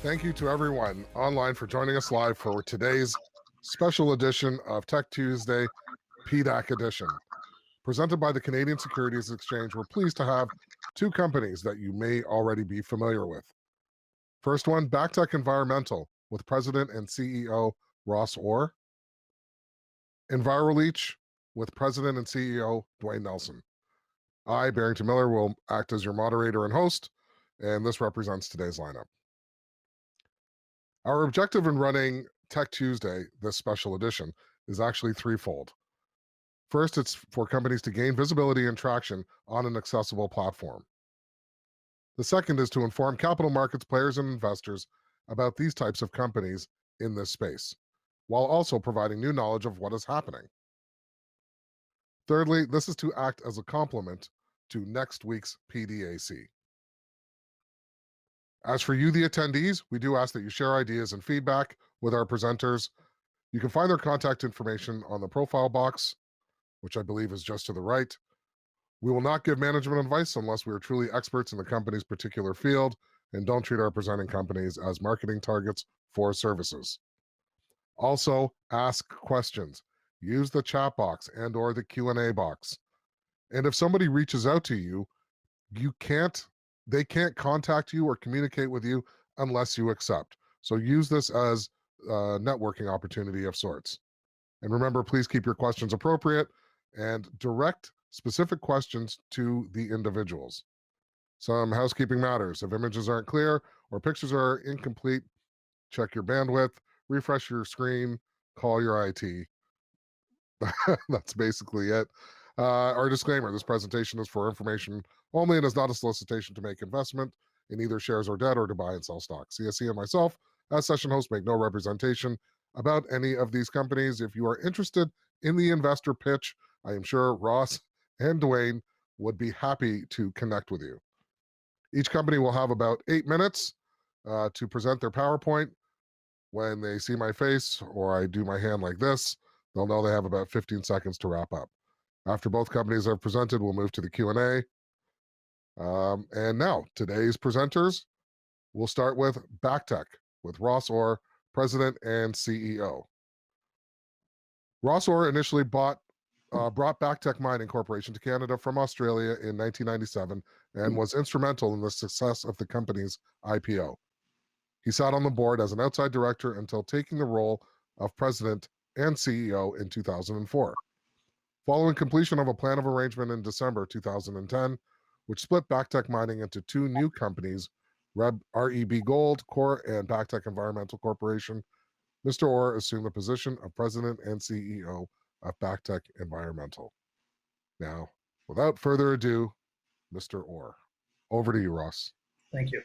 Thank you to everyone online for joining us live for today's special edition of Tech Tuesday PDAC edition. Presented by the Canadian Securities Exchange, we're pleased to have two companies that you may already be familiar with. First one, BacTech Environmental, with President and CEO Ross Orr. EnviroLeach, with President and CEO Duane Nelson. I, Barrington Miller, will act as your moderator and host, and this represents today's lineup. Our objective in running Tech Tuesday, this special edition, is actually threefold. First, it's for companies to gain visibility and traction on an accessible platform. The second is to inform capital markets players and investors about these types of companies in this space, while also providing new knowledge of what is happening. Thirdly, this is to act as a complement to next week's PDAC. As for you, the attendees, we do ask that you share ideas and feedback with our presenters. You can find their contact information on the profile box, which I believe is just to the right. We will not give management advice unless we are truly experts in the company's particular field, and don't treat our presenting companies as marketing targets for services. Also, ask questions. Use the chat box and or the Q&A box. And if somebody reaches out to you, they can't contact you or communicate with you unless you accept. So use this as a networking opportunity of sorts. And remember, please keep your questions appropriate and direct specific questions to the individuals. Some housekeeping matters. If images aren't clear or pictures are incomplete, check your bandwidth, refresh your screen, call your IT. That's basically it. Our disclaimer, this presentation is for information only and is not a solicitation to make investment in either shares or debt or to buy and sell stocks. CSE and myself, as session hosts, make no representation about any of these companies. If you are interested in the investor pitch, I am sure Ross and Duane would be happy to connect with you. Each company will have about 8 minutes to present their PowerPoint. When they see my face or I do my hand like this, they'll know they have about 15 seconds to wrap up. After both companies have presented, we'll move to the Q&A. And now, today's presenters, we'll start with BacTech, with Ross Orr, President and CEO. Ross Orr initially brought BacTech Mining Corporation to Canada from Australia in 1997 and was instrumental in the success of the company's IPO. He sat on the board as an outside director until taking the role of President and CEO in 2004. Following completion of a plan of arrangement in December 2010, which split BacTech Mining into two new companies, REB Gold, Corp, and BacTech Environmental Corporation, Mr. Orr assumed the position of President and CEO of BacTech Environmental. Now, without further ado, Mr. Orr. Over to you, Ross. Thank you.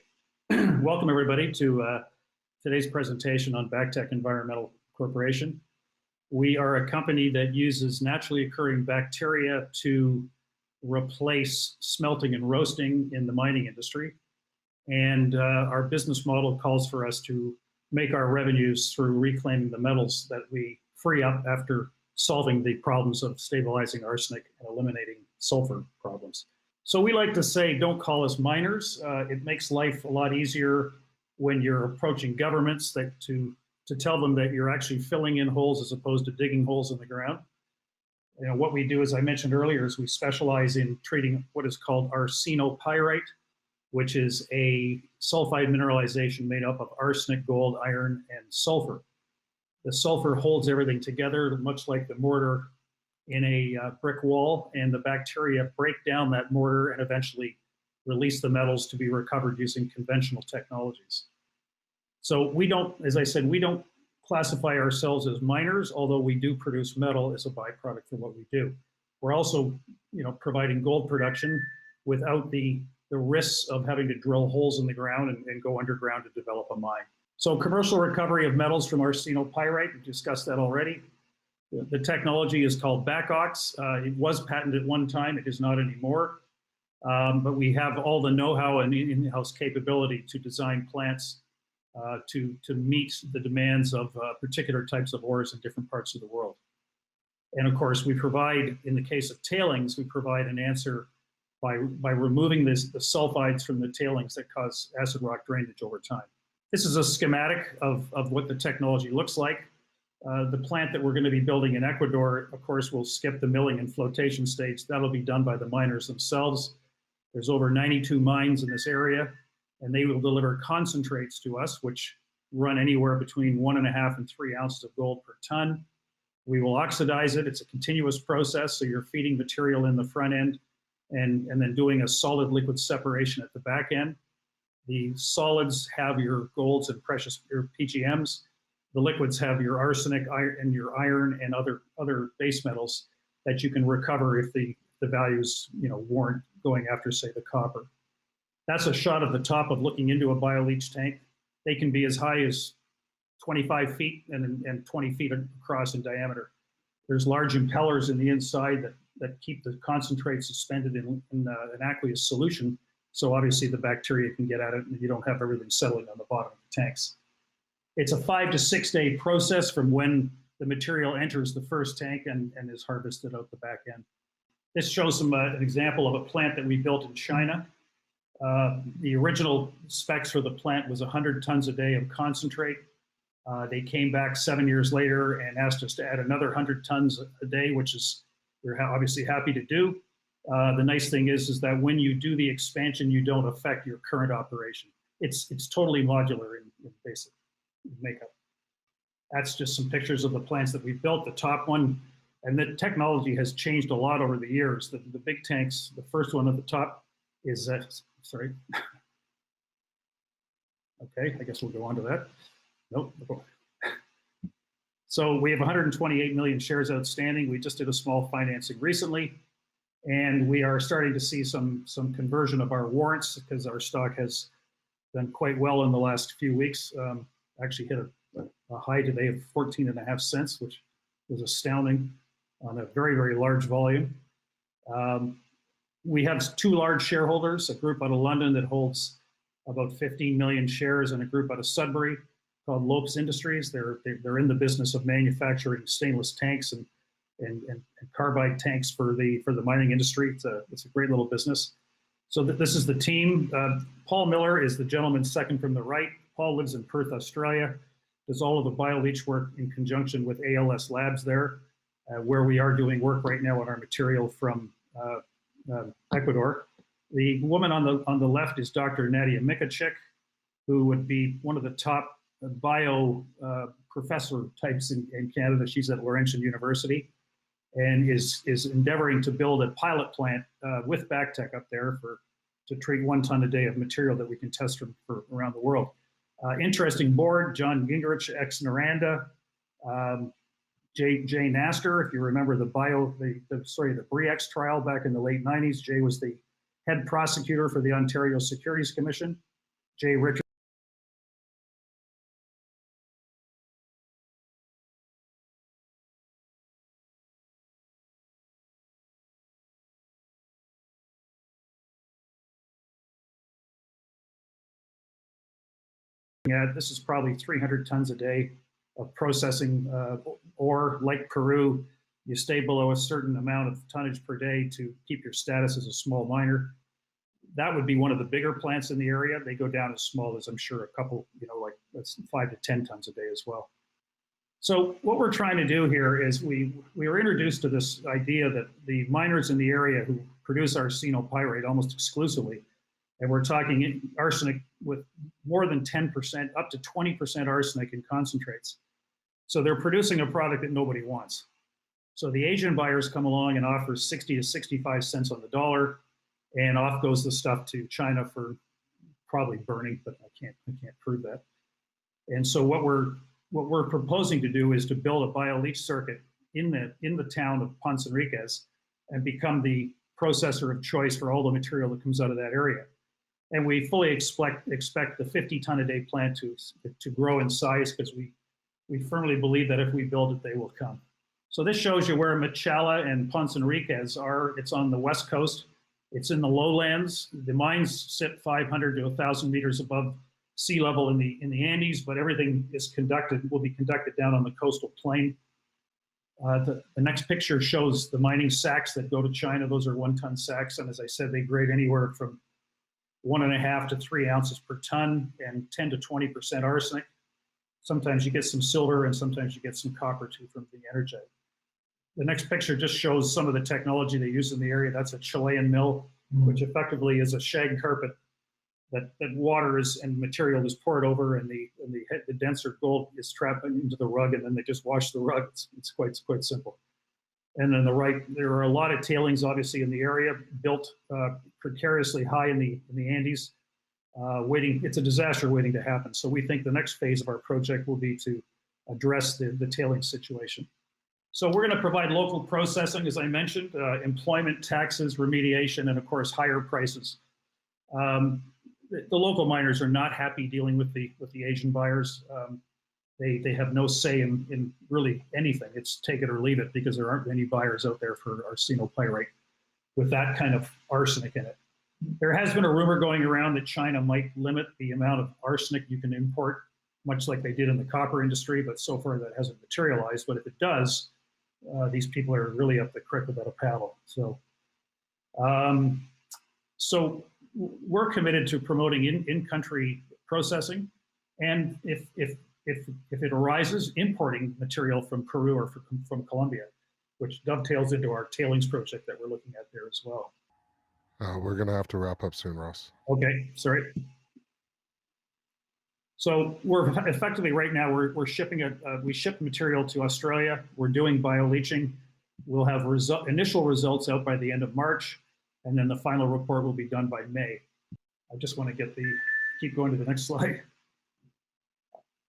Welcome, everybody, to today's presentation on BacTech Environmental Corporation. We are a company that uses naturally occurring bacteria to replace smelting and roasting in the mining industry. And our business model calls for us to make our revenues through reclaiming the metals that we free up after solving the problems of stabilizing arsenic and eliminating sulfur problems. So we like to say, don't call us miners. It makes life a lot easier when you're approaching governments to tell them that you're actually filling in holes as opposed to digging holes in the ground. You know, what we do, as I mentioned earlier, is we specialize in treating what is called arsenopyrite, which is a sulfide mineralization made up of arsenic, gold, iron, and sulfur. The sulfur holds everything together, much like the mortar in a brick wall, and the bacteria break down that mortar and eventually release the metals to be recovered using conventional technologies. So we don't, as I said, we don't classify ourselves as miners, although we do produce metal as a byproduct for what we do. We're also, providing gold production without the risks of having to drill holes in the ground and go underground to develop a mine. So commercial recovery of metals from arsenopyrite, we discussed that already. The technology is called BacOx. It was patented at one time, it is not anymore. But we have all the know-how and in-house capability to design plants to meet the demands of particular types of ores in different parts of the world. And of course, we provide, in the case of tailings, we provide an answer by removing the sulfides from the tailings that cause acid rock drainage over time. This is a schematic of what the technology looks like. The plant that we're going to be building in Ecuador, of course, will skip the milling and flotation stage. That'll be done by the miners themselves. There's over 92 mines in this area, and they will deliver concentrates to us, which run anywhere between 1.5 and 3 ounces of gold per ton. We will oxidize it. It's a continuous process, so you're feeding material in the front end and then doing a solid liquid separation at the back end. The solids have your golds and your PGMs. The liquids have your arsenic and your iron and other base metals that you can recover if the values warrant going after, say, the copper. That's a shot of the top of looking into a BioLeach tank. They can be as high as 25 feet and 20 feet across in diameter. There's large impellers in the inside that keep the concentrate suspended in an aqueous solution. So obviously the bacteria can get at it and you don't have everything settling on the bottom of the tanks. It's a 5 to 6 day process from when the material enters the first tank and is harvested out the back end. This shows an example of a plant that we built in China. The original specs for the plant was 100 tons a day of concentrate. They came back 7 years later and asked us to add another 100 tons a day, which is we're obviously happy to do. The nice thing is that when you do the expansion, you don't affect your current operation. It's totally modular in basic makeup. That's just some pictures of the plants that we've built. The top one, and the technology has changed a lot over the years. The big tanks, the first one at the top is, sorry. Okay, I guess we'll go on to that. Nope. So we have 128 million shares outstanding. We just did a small financing recently, and we are starting to see some conversion of our warrants because our stock has done quite well in the last few weeks. Actually hit a high today of 14.5 cents, which was astounding on a very, very large volume. We have 2 large shareholders, a group out of London that holds about 15 million shares and a group out of Sudbury called Lopes Industries. They're in the business of manufacturing stainless tanks and carbide tanks for the mining industry. It's a great little business. So this is the team. Paul Miller is the gentleman second from the right. Paul lives in Perth, Australia, does all of the BioLeach work in conjunction with ALS Labs there, where we are doing work right now on our material from Ecuador. The woman on the left is Dr. Nadia Mikacik, who would be one of the top bio professor types in Canada. She's at Laurentian University and is endeavoring to build a pilot plant with BacTech up there to treat 1 ton a day of material that we can test for around the world. Interesting board: John Gingrich, ex-Noranda, Jay Naster. If you remember the Bre-X trial back in the late 90s, Jay was the head prosecutor for the Ontario Securities Commission. Jay Richards. This is probably 300 tons a day of processing ore. Like Peru, you stay below a certain amount of tonnage per day to keep your status as a small miner. That would be one of the bigger plants in the area. They go down as small as, I'm sure, a couple, like that's 5 to 10 tons a day as well. So what we're trying to do here is we were introduced to this idea that the miners in the area who produce arsenopyrite almost exclusively, and we're talking arsenic with more than 10%, up to 20% arsenic in concentrates. So they're producing a product that nobody wants. So the Asian buyers come along and offer 60 to 65 cents on the dollar, and off goes the stuff to China for probably burning, but I can't prove that. And so what we're proposing to do is to build a BioLeach circuit in the town of Ponce Enriquez and become the processor of choice for all the material that comes out of that area. And we fully expect the 50-ton-a-day plant to grow in size because we firmly believe that if we build it, they will come. So this shows you where Machala and Ponce Enriquez are. It's on the west coast. It's in the lowlands. The mines sit 500 to 1,000 meters above sea level in the Andes, but everything will be conducted down on the coastal plain. The next picture shows the mining sacks that go to China. Those are 1-ton sacks, and as I said, they grade anywhere from 1.5 to 3 ounces per ton and 10 to 20% arsenic. Sometimes you get some silver and sometimes you get some copper too from the energite. The next picture just shows some of the technology they use in the area. That's a Chilean mill, which effectively is a shag carpet that water is and material is poured over, and the denser gold is trapped into the rug, and then they just wash the rug. It's quite simple. And on the right, there are a lot of tailings, obviously, in the area, built precariously high in the Andes, waiting. It's a disaster waiting to happen. So we think the next phase of our project will be to address the tailings situation. So we're going to provide local processing, as I mentioned, employment, taxes, remediation, and of course, higher prices. The local miners are not happy dealing with the Asian buyers. They have no say in really anything. It's take it or leave it, because there aren't any buyers out there for arsenopyrite with that kind of arsenic in it. There has been a rumor going around that China might limit the amount of arsenic you can import, much like they did in the copper industry, but so far that hasn't materialized. But if it does, these people are really up the creek without a paddle. So, so we're committed to promoting in-country processing, and if it arises, importing material from Peru or from Colombia, which dovetails into our tailings project that we're looking at there as well. We're going to have to wrap up soon, Ross. Okay, sorry. So we're effectively right now we're shipping we ship material to Australia. We're doing bioleaching. We'll have initial results out by the end of March, and then the final report will be done by May. I just want to keep going to the next slide.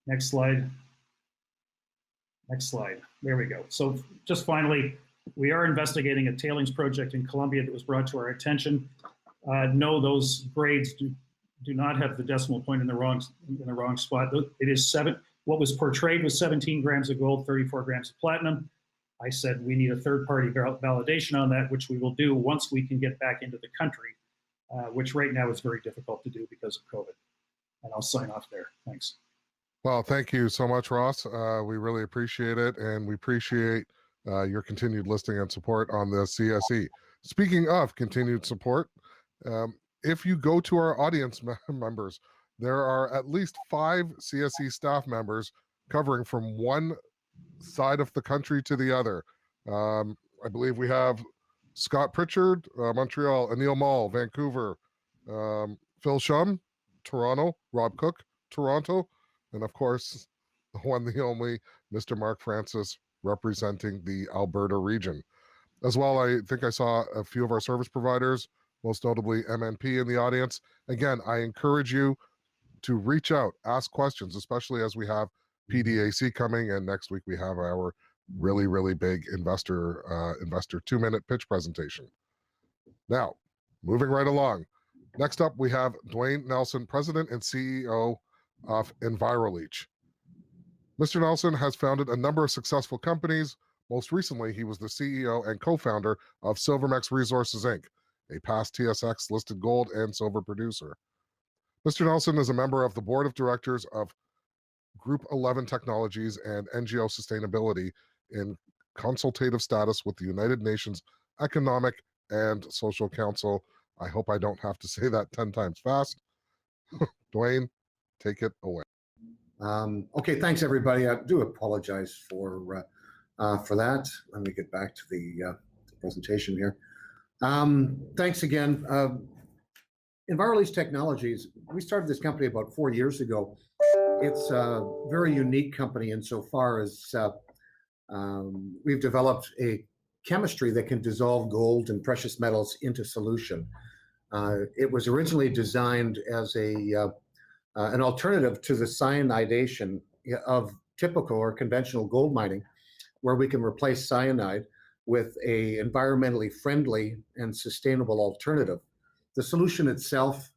Next slide. Next slide. There we go. So just finally, we are investigating a tailings project in Colombia that was brought to our attention. No, those grades do not have the decimal point in the wrong spot. It is what was portrayed was 17 grams of gold, 34 grams of platinum. I said we need a third-party validation on that, which we will do once we can get back into the country, which right now is very difficult to do because of COVID. And I'll sign off there. Thanks. Well, thank you so much, Ross. We really appreciate it, and we appreciate your continued listening and support on the CSE. Speaking of continued support, if you go to our audience members, there are at least 5 CSE staff members covering from one side of the country to the other. I believe we have Scott Pritchard, Montreal, Anil Mall, Vancouver, Phil Shum, Toronto, Rob Cook, Toronto, and of course, the one, the only, Mr. Mark Francis, representing the Alberta region. As well, I think I saw a few of our service providers, most notably MNP, in the audience. Again, I encourage you to reach out, ask questions, especially as we have PDAC coming, and next week we have our really, really big investor 2-minute pitch presentation. Now, moving right along. Next up, we have Duane Nelson, President and CEO of EnviroLeach. Mr. Nelson has founded a number of successful companies. Most recently, he was the CEO and co-founder of Silvermex Resources, Inc., a past TSX-listed gold and silver producer. Mr. Nelson is a member of the board of directors of Group 11 Technologies and NGO Sustainability in consultative status with the United Nations Economic and Social Council. I hope I don't have to say that 10 times fast. Duane, take it away. Okay, thanks everybody. I do apologize for that. Let me get back to the presentation here. Thanks again. EnviroLeach Technologies, we started this company about 4 years ago. It's a very unique company insofar as we've developed a chemistry that can dissolve gold and precious metals into solution. It was originally designed as an alternative to the cyanidation of typical or conventional gold mining, where we can replace cyanide with a environmentally friendly and sustainable alternative. The solution itself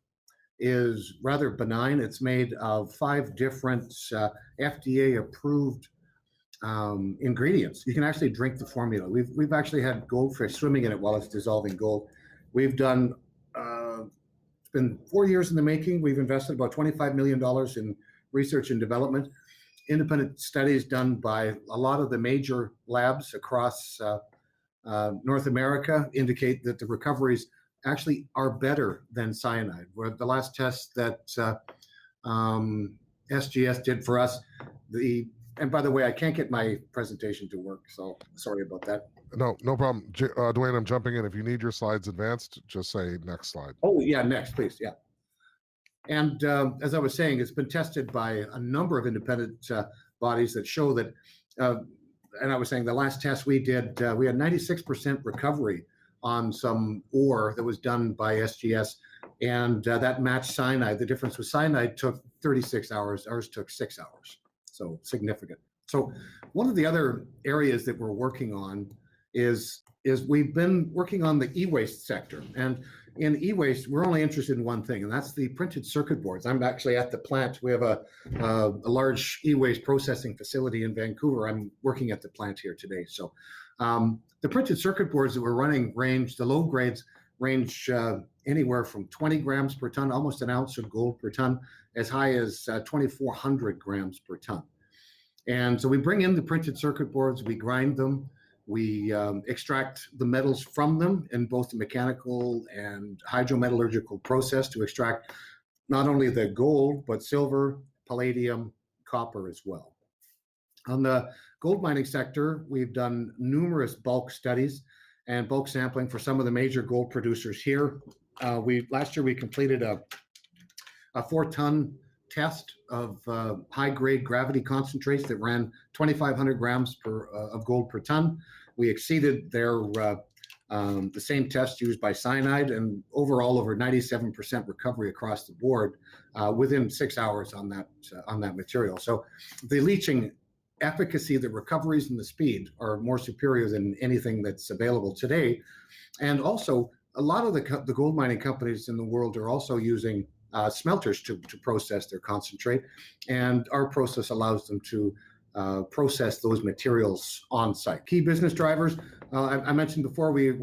is rather benign. It's made of 5 different FDA-approved ingredients. You can actually drink the formula. We've actually had goldfish swimming in it while it's dissolving gold. We've done, it's been 4 years in the making. We've invested about $25 million in research and development. Independent studies done by a lot of the major labs across North America indicate that the recoveries actually are better than cyanide. Where the last test that SGS did for us, and by the way, I can't get my presentation to work, so sorry about that. No problem. Duane, I'm jumping in. If you need your slides advanced, just say next slide. Oh, yeah, next, please, yeah. And as I was saying, it's been tested by a number of independent bodies that show that, and I was saying the last test we did, we had 96% recovery on some ore that was done by SGS, and that matched cyanide. The difference with cyanide took 36 hours, ours took 6 hours, so significant. So one of the other areas that we're working on is we've been working on the e-waste sector. And in e-waste, we're only interested in one thing, and that's the printed circuit boards. I'm actually at the plant. We have a large e-waste processing facility in Vancouver. I'm working at the plant here today. So the printed circuit boards that we're running the low grades range anywhere from 20 grams per ton, almost an ounce of gold per ton, as high as 2,400 grams per ton. And so we bring in the printed circuit boards, we grind them, we extract the metals from them in both the mechanical and hydrometallurgical process to extract not only the gold, but silver, palladium, copper as well. On the gold mining sector, we've done numerous bulk studies and bulk sampling for some of the major gold producers here. Last year we completed a 4-ton test of high-grade gravity concentrates that ran 2,500 grams of gold per ton. We exceeded the same test used by cyanide, and overall over 97% recovery across the board within 6 hours on that material. So the leaching efficacy, the recoveries, and the speed are more superior than anything that's available today. And also, a lot of the gold mining companies in the world are also using smelters to process their concentrate, and our process allows them to process those materials on site. Key business drivers, I mentioned before, we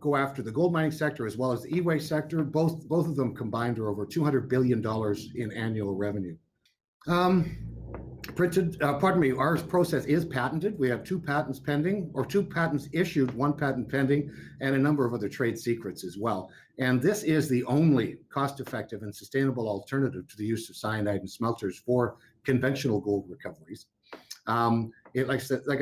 go after the gold mining sector as well as the e-waste sector. Both of them combined are over $200 billion in annual revenue. Our process is patented. We have 2 patents pending, or 2 patents issued, 1 patent pending, and a number of other trade secrets as well. And this is the only cost-effective and sustainable alternative to the use of cyanide and smelters for conventional gold recoveries. Like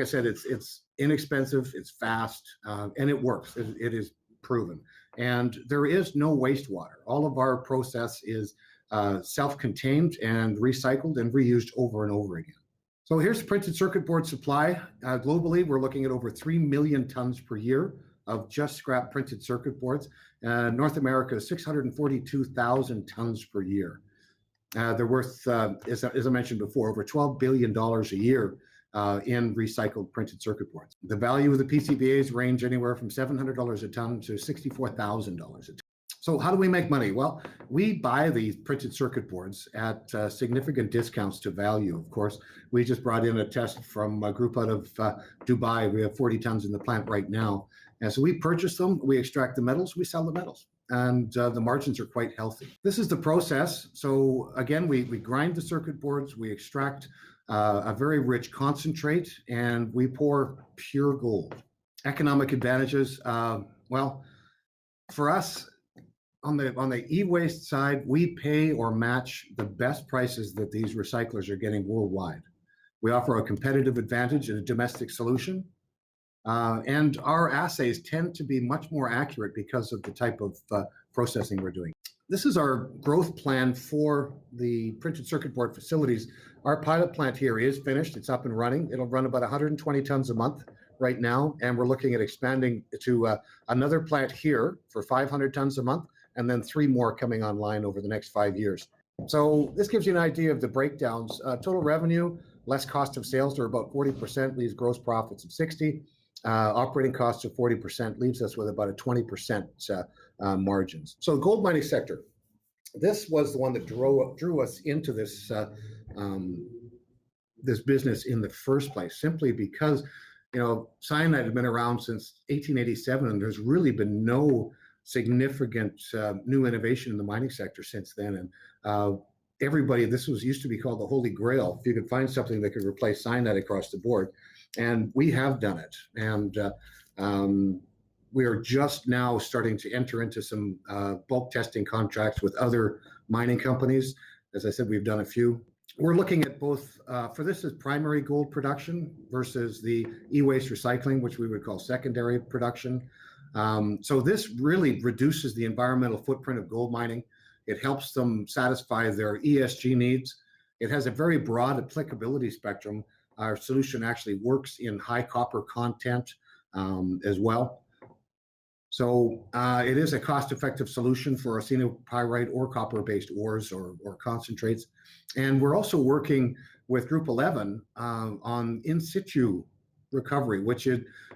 I said, it's inexpensive, it's fast, and it works. It is proven. And there is no wastewater. All of our process is self-contained and recycled and reused over and over again. So here's printed circuit board supply. Globally, we're looking at over 3 million tons per year of just scrap printed circuit boards. North America is 642,000 tons per year. They're worth, as I mentioned before, over $12 billion a year in recycled printed circuit boards. The value of the PCBAs range anywhere from $700 a ton to $64,000 a ton. So how do we make money? Well, we buy these printed circuit boards at significant discounts to value, of course. We just brought in a test from a group out of Dubai. We have 40 tons in the plant right now. And so we purchase them, we extract the metals, we sell the metals. And the margins are quite healthy. This is the process. So again, we grind the circuit boards, we extract a very rich concentrate, and we pour pure gold. Economic advantages, well, for us, on the e-waste side, we pay or match the best prices that these recyclers are getting worldwide. We offer a competitive advantage in a domestic solution, and our assays tend to be much more accurate because of the type of processing we're doing. This is our growth plan for the printed circuit board facilities. Our pilot plant here is finished. It's up and running. It'll run about 120 tons a month right now, and we're looking at expanding to another plant here for 500 tons a month, and then 3 more coming online over the next 5 years. So this gives you an idea of the breakdowns. Total revenue, less cost of sales are about 40%, leaves gross profits of 60%. Operating costs of 40% leaves us with about a 20% margins. So the gold mining sector, this was the one that drew us into this this business in the first place, simply because cyanide had been around since 1887, and there's really been no significant new innovation in the mining sector since then. And this used to be called the Holy Grail. If you could find something that could replace cyanide across the board, and we have done it. And we are just now starting to enter into some bulk testing contracts with other mining companies. As I said, we've done a few. We're looking at both, for this is primary gold production versus the e-waste recycling, which we would call secondary production. So this really reduces the environmental footprint of gold mining. It helps them satisfy their ESG needs. It has a very broad applicability spectrum. Our solution actually works in high copper content as well. So it is a cost-effective solution for arsenopyrite or copper-based ores or concentrates. And we're also working with Group 11 on in situ recovery, which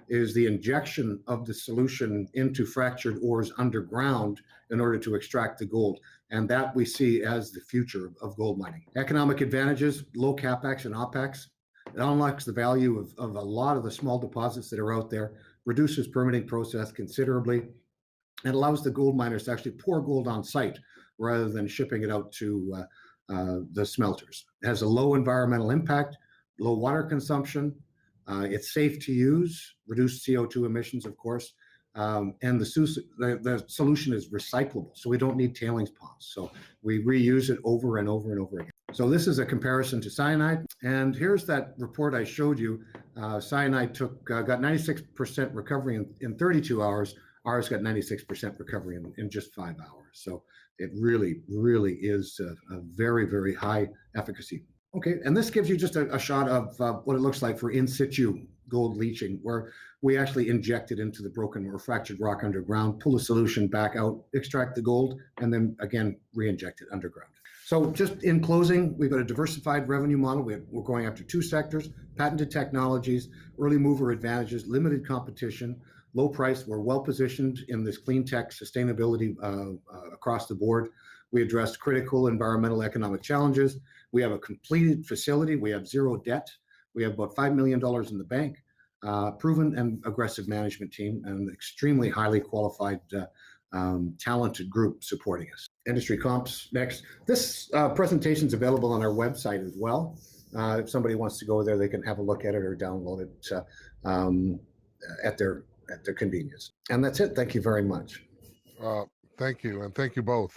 is the injection of the solution into fractured ores underground in order to extract the gold. And that we see as the future of gold mining. Economic advantages, low CapEx and OpEx. It unlocks the value of a lot of the small deposits that are out there, reduces permitting process considerably, and allows the gold miners to actually pour gold on site rather than shipping it out to the smelters. It has a low environmental impact, low water consumption. It's safe to use, reduced CO2 emissions, of course, and the solution is recyclable, so we don't need tailings ponds. So we reuse it over and over and over again. So this is a comparison to cyanide, and here's that report I showed you. Cyanide got 96% recovery in 32 hours. Ours got 96% recovery in just 5 hours. So it really, really is a very, very high efficacy. Okay, and this gives you just a shot of what it looks like for in situ gold leaching, where we actually inject it into the broken or fractured rock underground, pull the solution back out, extract the gold, and then again re-inject it underground. So just in closing, we've got a diversified revenue model. We're going after 2 sectors: patented technologies, early mover advantages, limited competition, low price. We're well positioned in this clean tech sustainability across the board. We address critical environmental economic challenges. We have a completed facility. We have 0 debt. We have about $5 million in the bank, proven and aggressive management team, and an extremely highly qualified, talented group supporting us. Industry comps next. This presentation is available on our website as well. If somebody wants to go there, they can have a look at it or download it at their convenience. And that's it. Thank you very much. Thank you, and thank you both,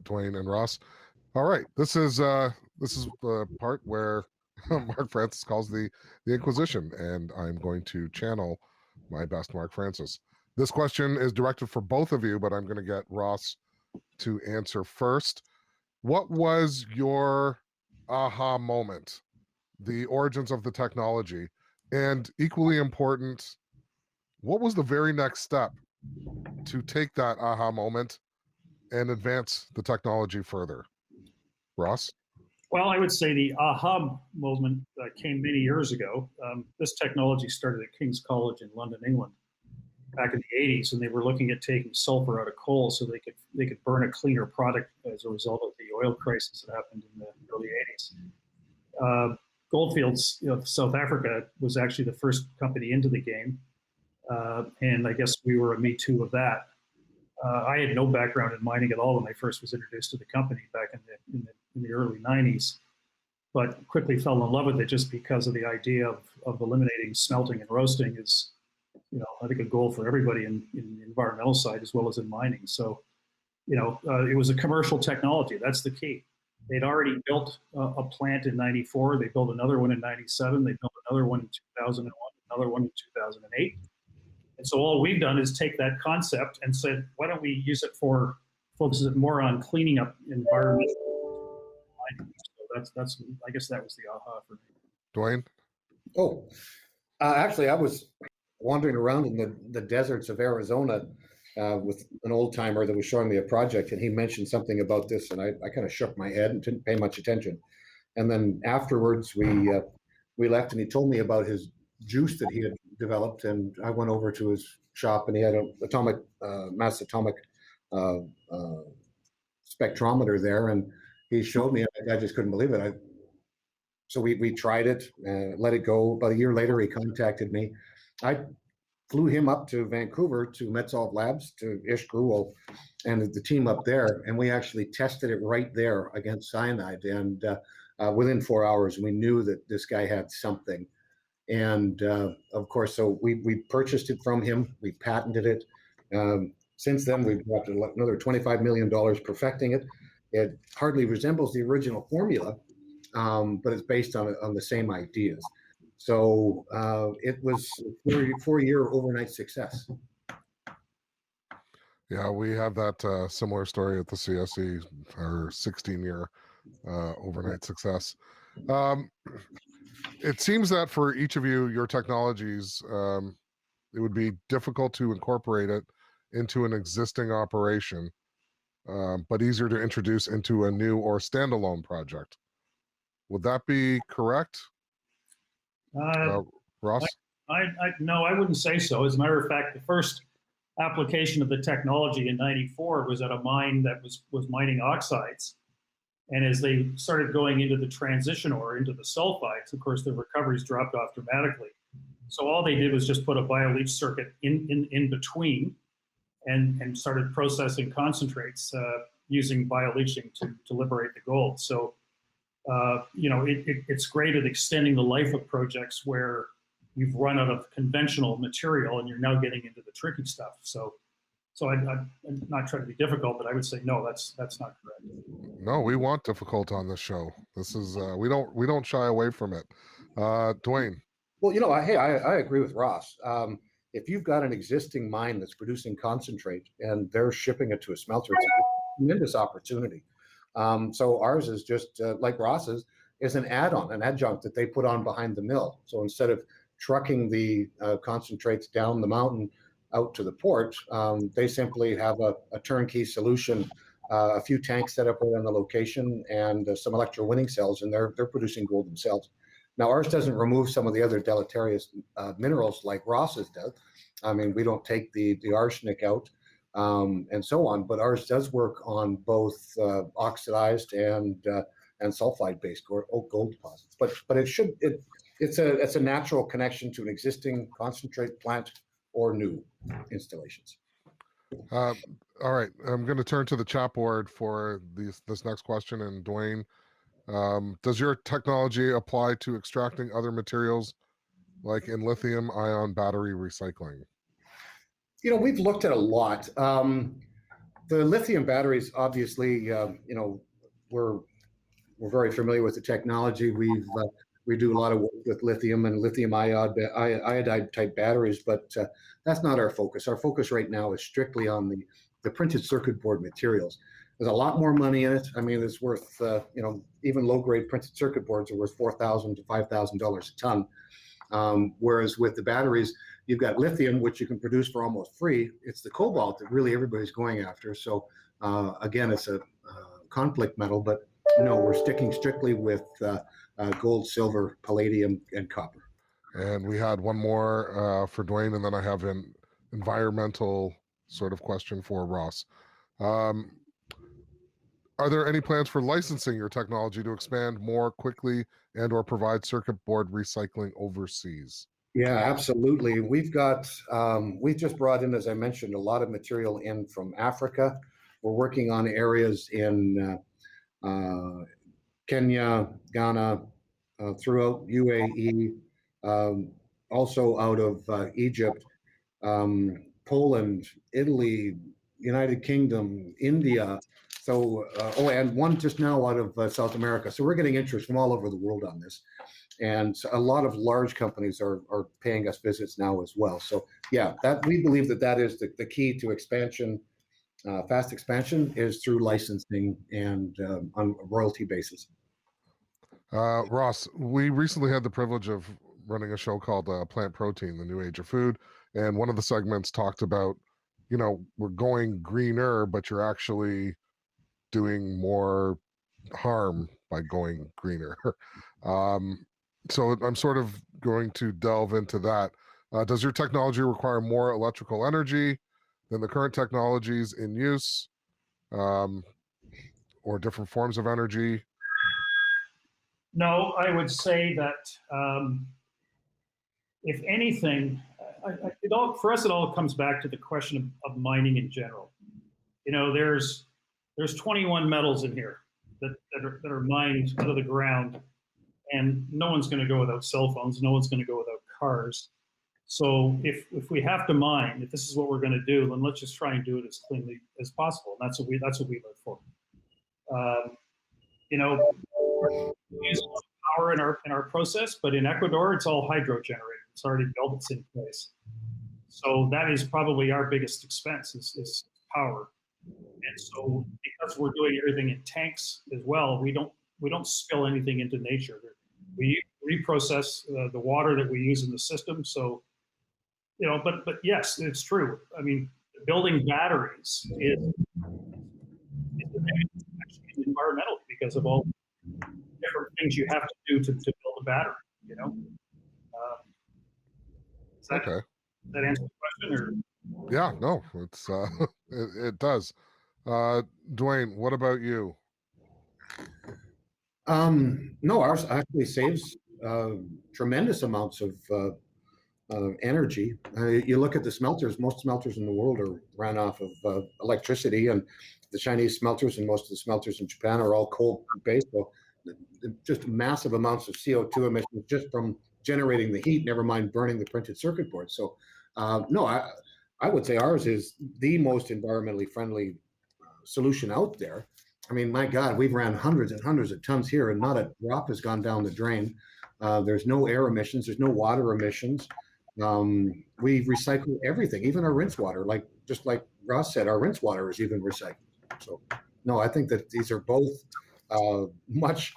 Duane and Ross. All right, this is the part where Mark Francis calls the Inquisition, and I'm going to channel my best Mark Francis. This question is directed for both of you, but I'm going to get Ross to answer first. What was your aha moment, the origins of the technology, and equally important, what was the very next step to take that aha moment and advance the technology further? Ross? Well, I would say the aha moment came many years ago. This technology started at King's College in London, England, back in the 80s, and they were looking at taking sulfur out of coal so they could burn a cleaner product as a result of the oil crisis that happened in the early 80s. Goldfields, South Africa was actually the first company into the game, and I guess we were a me too of that. I had no background in mining at all when I first was introduced to the company back in the early 90s, but quickly fell in love with it just because of the idea of eliminating smelting and roasting is, I think a goal for everybody in the environmental side as well as in mining. So, it was a commercial technology. That's the key. They'd already built a plant in 94. They built another one in 97. They built another one in 2001, another one in 2008. And so all we've done is take that concept and said, why don't we use it focus it more on cleaning up environment. So that's I guess that was the aha for me. Duane? Oh, actually, I was wandering around in the deserts of Arizona with an old timer that was showing me a project, and he mentioned something about this, and I kind of shook my head and didn't pay much attention. And then afterwards, we left, and he told me about his juice that he had developed, and I went over to his shop, and he had an mass atomic spectrometer there, and he showed me. I just couldn't believe it. So we tried it, let it go. About a year later, he contacted me. I flew him up to Vancouver to Metzolf Labs, to Ish Gruel and the team up there, and we actually tested it right there against cyanide. And within 4 hours, we knew that this guy had something. And of course, so we purchased it from him. We patented it. Since then, we've got another $25 million perfecting it. It hardly resembles the original formula, but it's based on the same ideas. So it was a 4-year overnight success. Yeah, we have that similar story at the CSE, our 16-year overnight success. It seems that for each of you, your technologies, it would be difficult to incorporate it into an existing operation, but easier to introduce into a new or standalone project. Would that be correct, Ross? No, I wouldn't say so. As a matter of fact, the first application of the technology in '94 was at a mine that was mining oxides. And as they started going into the transition ore, into the sulfides, of course, the recoveries dropped off dramatically. So all they did was just put a BioLeach circuit in between and started processing concentrates using BioLeaching to liberate the gold. So, it's great at extending the life of projects where you've run out of conventional material and you're now getting into the tricky stuff. So I'm not trying to be difficult, but I would say no, that's not correct. No, we want difficult on this show. This is we don't shy away from it. Duane. Well, hey, I agree with Ross. If you've got an existing mine that's producing concentrate and they're shipping it to a smelter, it's a tremendous opportunity. So ours is just like Ross's, is an add-on, an adjunct that they put on behind the mill. So instead of trucking the concentrates down the mountain out to the port, they simply have a turnkey solution, a few tanks set up right on the location, and some electrowinning cells, and they're producing gold themselves. Now, ours doesn't remove some of the other deleterious minerals like Ross's does. I mean, we don't take the arsenic out and so on, but ours does work on both oxidized and sulfide-based gold deposits. But it's a natural connection to an existing concentrate plant or new installations. All right, I'm going to turn to the chat board for this next question. And Duane, does your technology apply to extracting other materials like in lithium-ion battery recycling? We've looked at a lot. The lithium batteries, obviously, we're very familiar with the technology. We do a lot of work with lithium and lithium iodide type batteries, but that's not our focus. Our focus right now is strictly on the printed circuit board materials. There's a lot more money in it. I mean, it's worth, even low-grade printed circuit boards are worth $4,000 to $5,000 a ton. Whereas with the batteries, you've got lithium, which you can produce for almost free. It's the cobalt that really everybody's going after. So again, it's a conflict metal, but no, we're sticking strictly with gold, silver, palladium, and copper. And we had one more for Duane, and then I have an environmental sort of question for Ross. Are there any plans for licensing your technology to expand more quickly and or provide circuit board recycling overseas? Yeah, absolutely. We've just brought in, as I mentioned, a lot of material in from Africa. We're working on areas in Kenya, Ghana, throughout UAE, also out of Egypt, Poland, Italy, United Kingdom, India. So, and one just now out of South America. So we're getting interest from all over the world on this. And a lot of large companies are paying us visits now as well. So yeah, we believe that is the key to expansion. Fast expansion is through licensing and on a royalty basis. Ross, we recently had the privilege of running a show called Plant Protein, the New Age of Food. And one of the segments talked about, we're going greener, but you're actually doing more harm by going greener. So I'm sort of going to delve into that. Does your technology require more electrical energy than the current technologies in use, or different forms of energy? No, I would say that if anything, for us, it all comes back to the question of mining in general. There's 21 metals in here that are mined out of the ground, and no one's going to go without cell phones. No one's going to go without cars. So if we have to mine, if this is what we're going to do, then let's just try and do it as cleanly as possible. And that's what we live for. You know, we use a lot of power in our process, but in Ecuador, it's all hydro generated. It's already built. It's in place. So that is probably our biggest expense is power. And so because we're doing everything in tanks as well, we don't spill anything into nature. We reprocess the water that we use in the system. So, you know, but yes, it's true. I mean, building batteries is actually environmental because of all different things you have to do to build a battery. You know. Okay. That answer the question, or? Yeah, no, it's it does. Duane, what about you? No, ours actually saves tremendous amounts of energy. You look at the smelters, most smelters in the world are ran off of electricity, and the Chinese smelters and most of the smelters in Japan are all coal-based. So just massive amounts of CO2 emissions just from generating the heat, never mind burning the printed circuit board. So no, I would say ours is the most environmentally friendly solution out there. I mean, my God, we've ran hundreds and hundreds of tons here and not a drop has gone down the drain. There's no air emissions. There's no water emissions. We recycle everything, even our rinse water. Just like Ross said, our rinse water is even recycled. So no, I think that these are both much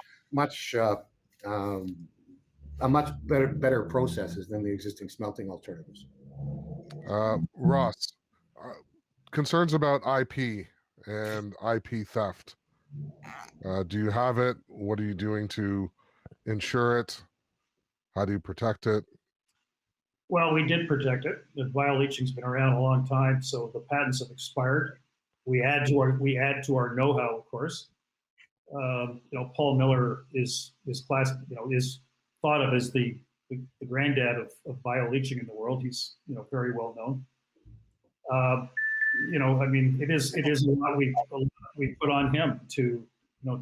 better processes than the existing smelting alternatives. Ross, concerns about IP and IP theft. Do you have it? What are you doing to ensure it? How do you protect it? Well, we did protect it. The BioLeaching's been around a long time, so the patents have expired. We add to our know-how, of course. You know, Paul Miller is thought of as the granddad of BioLeaching in the world. He's, you know, very well known. You know, I mean, it is a lot we put on him to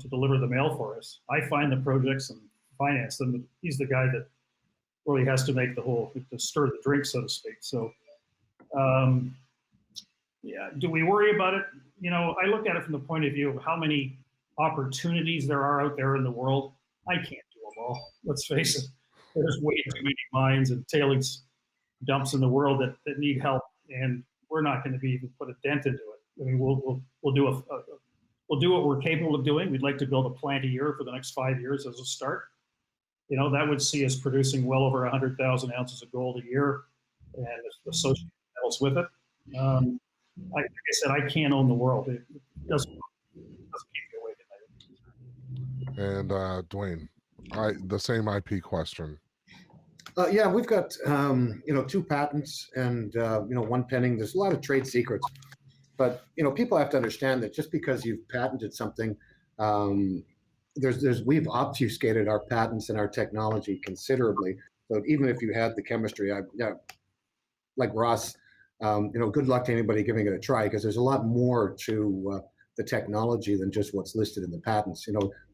deliver the mail for us. I find the projects and finance them. He's the guy that really has to make to stir the drink, so to speak. So, yeah, do we worry about it? You know, I look at it from the point of view of how many opportunities there are out there in the world. I can't do them all. Let's face it. There's way too many mines and tailings dumps in the world that need help, and we're not going to even put a dent into it. I mean, we'll do what we're capable of doing. We'd like to build a plant a year for the next 5 years as a start. You know, that would see us producing well over 100,000 ounces of gold a year and associated metals with it. Like I said, I can't own the world. It doesn't keep me awake at night. And Duane, the same IP question. Yeah, we've got 2 patents and 1 pending. There's a lot of trade secrets, but people have to understand that just because you've patented something, we've obfuscated our patents and our technology considerably. So even if you had the chemistry, like Ross, good luck to anybody giving it a try, because there's a lot more to the technology than just what's listed in the patents.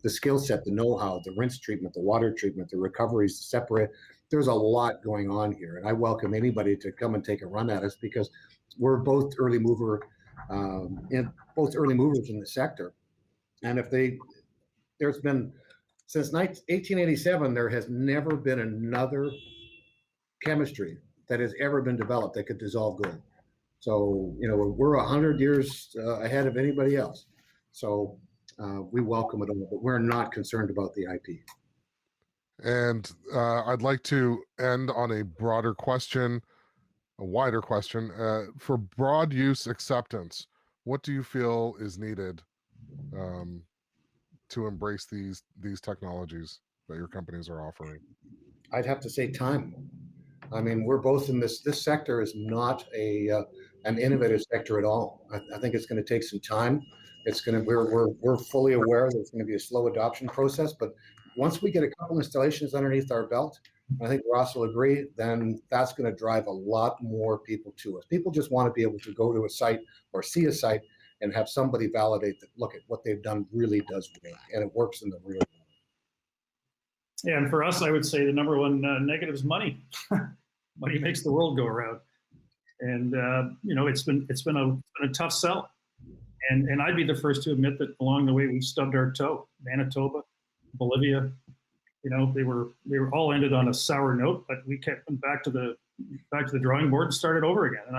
The skill set, the know-how, the rinse treatment, the water treatment, the recoveries, the separate. There's a lot going on here, and I welcome anybody to come and take a run at us, because we're both early movers in the sector. And there's been, since 1887, there has never been another chemistry that has ever been developed that could dissolve gold. So, we're 100 years ahead of anybody else. So we welcome it all, but we're not concerned about the IP. And I'd like to end on a broader question, a wider question. For broad use acceptance, what do you feel is needed to embrace these technologies that your companies are offering? I'd have to say time. I mean, we're both in this sector is not an innovative sector at all. I think it's going to take some time. We're fully aware that it's going to be a slow adoption process, but once we get a couple installations underneath our belt, I think Ross will agree, then that's going to drive a lot more people to us. People just want to be able to go to a site or see a site and have somebody validate that, look, at what they've done really does work, and it works in the real world. Yeah, and for us, I would say the number one negative is money. Money makes the world go around. And it's been a tough sell. And I'd be the first to admit that along the way we stubbed our toe. Manitoba, Bolivia, they were all ended on a sour note, but we kept them back to the drawing board and started over again. And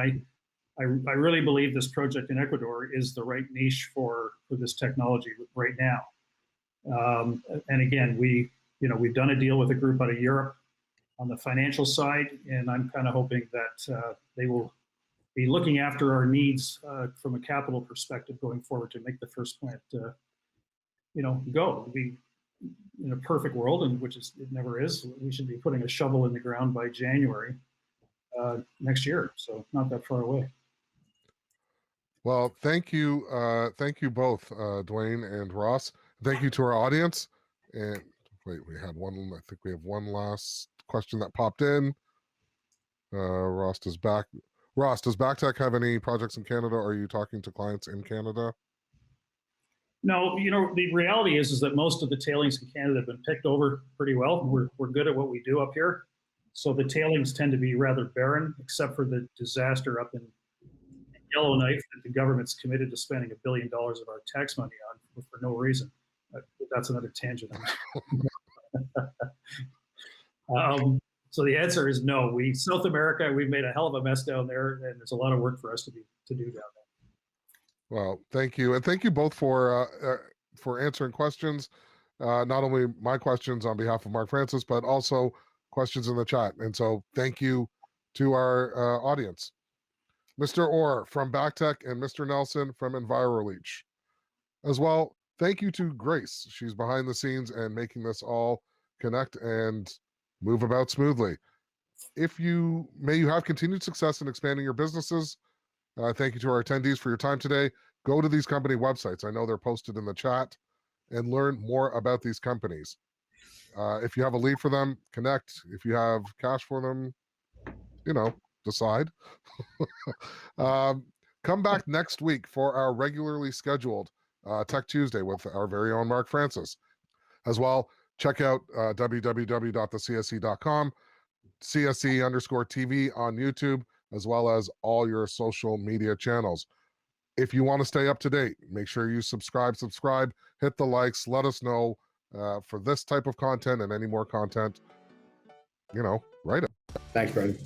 I really believe this project in Ecuador is the right niche for this technology right now. And again, we've done a deal with a group out of Europe on the financial side, and I'm kind of hoping that they will be looking after our needs from a capital perspective going forward to make the first plant, go. We, in a perfect world, and which is it never is, we should be putting a shovel in the ground by January next year. So not that far away. Well, thank you both, Duane and Ross. Thank you to our audience. And wait, we had one. I think we have one last question that popped in. Ross, does BacTech have any projects in Canada? Are you talking to clients in Canada? No, the reality is that most of the tailings in Canada have been picked over pretty well. We're good at what we do up here. So the tailings tend to be rather barren, except for the disaster up in Yellowknife that the government's committed to spending $1 billion of our tax money on for no reason. That's another tangent. So the answer is no. South America, we've made a hell of a mess down there, and there's a lot of work for us to do down there. Well, thank you, and thank you both for answering questions. Not only my questions on behalf of Mark Francis, but also questions in the chat. And so, thank you to our audience, Mr. Orr from BacTech and Mr. Nelson from EnviroLeach, as well. Thank you to Grace. She's behind the scenes and making this all connect and move about smoothly. May you have continued success in expanding your businesses. Thank you to our attendees for your time today. Go to these company websites. I know they're posted in the chat, and learn more about these companies. If you have a lead for them, connect. If you have cash for them, decide. Come back next week for our regularly scheduled Tech Tuesday with our very own Mark Francis. As well, check out www.thecse.com, CSE_TV on YouTube, as well as all your social media channels. If you want to stay up to date, make sure you subscribe, hit the likes, let us know for this type of content and any more content, write it. Thanks, Brendan.